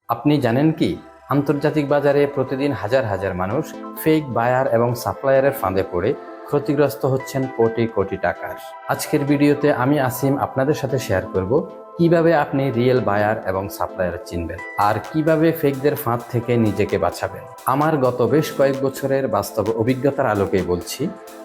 আপনি জানেন কি আন্তর্জাতিক বাজারে প্রতিদিন হাজার হাজার মানুষ ফেক বায়ার এবং সাপ্লায়ারের ফাঁদে পড়ে ক্ষতিগ্রস্ত হচ্ছেন কোটি কোটি টাকার। আজকের ভিডিওতে আমি আসিম আপনাদের সাথে শেয়ার করব কিভাবে আপনি রিয়েল বায়ার এবং সাপ্লায়ার চিনবেন আর কিভাবে ফেকদের ফাঁদ থেকে নিজেকে বাঁচাবেন। আমার গত বেশ কয়েক বছরের বাস্তব অভিজ্ঞতার আলোকেই বলছি।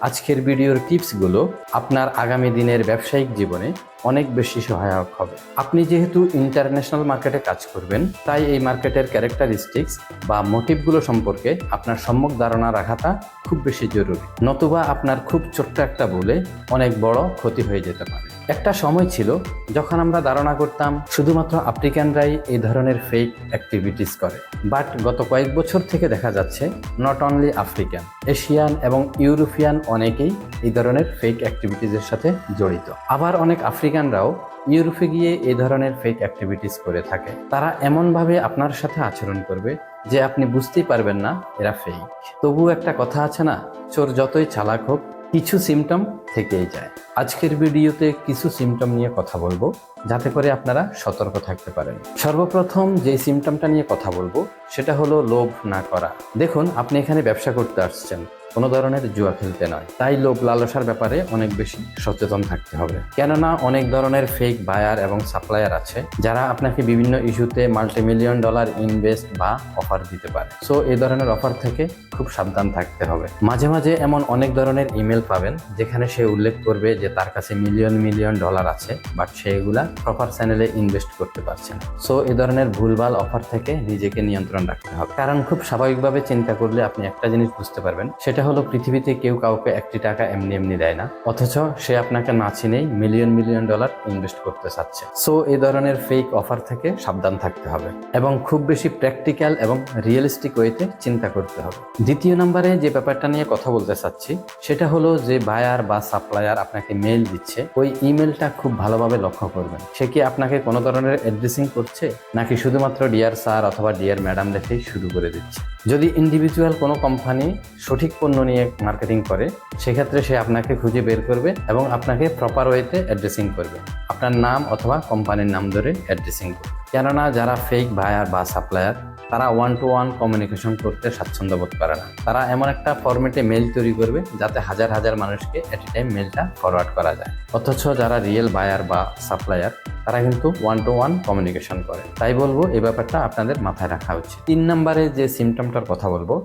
আজকের ভিডিওর টিপসগুলো আপনার আগামী দিনের ব্যবসায়িক জীবনে অনেক বেশি সহায়ক হবে। আপনি যেহেতু ইন্টারন্যাশনাল মার্কেটে কাজ করবেন, তাই এই মার্কেটের ক্যারেক্টারিস্টিক্স বা মোটিভগুলো সম্পর্কে আপনার সম্যক ধারণা রাখাটা খুব বেশি জরুরি। নতুবা আপনার খুব ছোট্ট একটা ভুলে অনেক বড় ক্ষতি হয়ে যেতে পারে। একটা সময় ছিল যখন আমরা ধারণা করতাম শুধুমাত্র আফ্রিকানরাই এই ধরনের ফেক অ্যাক্টিভিটিস করে, বাট গত কয়েক বছর থেকে দেখা যাচ্ছে নট অনলি আফ্রিকান, এশিয়ান এবং ইউরোপিয়ান অনেকেই এই ধরনের ফেক অ্যাক্টিভিটিসের সাথে জড়িত। আবার অনেক আফ্রিকানরাও ইউরোপে গিয়ে এই ধরনের ফেক অ্যাক্টিভিটিস করে থাকে। তারা এমনভাবে আপনার সাথে আচরণ করবে যে আপনি বুঝতেই পারবেন না এরা ফেক। তবু একটা কথা আছে না, চোর যতই চালাক হোক কিছু সিমটম থেকেই যায়। আজকের ভিডিওতে কিছু সিমটম নিয়ে কথা বলবো যাতে করে আপনারা সতর্ক থাকতে পারেন। সর্বপ্রথম যে সিমটমটা নিয়ে কথা বলবো সেটা হলো লোভ না করা। দেখুন, আপনি এখানে ব্যবসা করতে আসছেন, কোনো ধরনের জুয়া খেলতে নয়। তাই লোভ লালসার ব্যাপারে অনেক বেশি সচেতন থাকতে হবে, কেননা অনেক ধরনের ফেক বায়ার এবং সাপ্লায়ার আছে যারা আপনাকে বিভিন্ন ইস্যুতে মাল্টিমিলিয়ন ডলার ইনভেস্ট বা অফার দিতে পারে। সো এই ধরনের অফার থেকে খুব সাবধান থাকতে হবে। মাঝে মাঝে এমন অনেক ধরনের ইমেল পাবেন যেখানে সে উল্লেখ করবে যে তার কাছে মিলিয়ন মিলিয়ন ডলার আছে, বাট সে এগুলা প্রপার চ্যানেলে ইনভেস্ট করতে পারছে না। সো এই ধরনের ভুলভাল অফার থেকে নিজেকে নিয়ন্ত্রণ রাখতে হবে। কারণ খুব স্বাভাবিকভাবে চিন্তা করলে আপনি একটা জিনিস বুঝতে পারবেন, সেটা হলো পৃথিবীতে কেউ কাউকে 1 টাকা এমনি এমনি দেয় না, অথচ সে আপনাকে না চিনেই মিলিয়ন মিলিয়ন ডলার ইনভেস্ট করতে চাচ্ছে। সো এই ধরনের ফেক অফার থেকে সাবধান থাকতে হবে এবং খুব বেশি প্র্যাকটিক্যাল এবং রিয়েলিস্টিক ওয়েতে চিন্তা করতে হবে। দ্বিতীয় নম্বরে যে ব্যাপারটা নিয়ে কথা বলতে চাচ্ছি সেটা হলো যে বায়ার বা সাপ্লায়ার আপনাকে মেইল দিচ্ছে, ওই ইমেলটা খুব ভালোভাবে লক্ষ্য করবেন। সে কি আপনাকে কোনো ধরনের অ্যাড্রেসিং করছে নাকি শুধুমাত্র ডিয়ার স্যার অথবা ডিয়ার ম্যাডাম দেখেই শুরু করে দিচ্ছে। যদি ইন্ডিভিজুয়াল কোনো কোম্পানি সঠিক পণ্য নিয়ে মার্কেটিং করে, সেক্ষেত্রে সে আপনাকে খুঁজে বের করবে এবং আপনাকে প্রপার ওয়েতে অ্যাড্রেসিং করবে, আপনার নাম অথবা কোম্পানির নাম ধরে অ্যাড্রেসিং করবে। কেননা যারা ফেক বায়ার বা সাপ্লায়ার তারা 1-to-1 কমিউনিকেশন করতে স্বাচ্ছন্দ্য বোধ করে না। তারা এমন একটা ফরম্যাটে মেইল তৈরি করবে যাতে হাজার হাজার মানুষকে এট এ টাইম মেইলটা ফরওয়ার্ড করা যায়। অথচ যারা রিয়েল বায়ার বা সাপ্লায়ার তারা কিন্তু 1-to-1 কমিউনিকেশন করে। তাই বলবো এই ব্যাপারটা আপনাদের মাথায় রাখা উচিত। 3 নম্বরে যে সিমটমটার কথা বলবো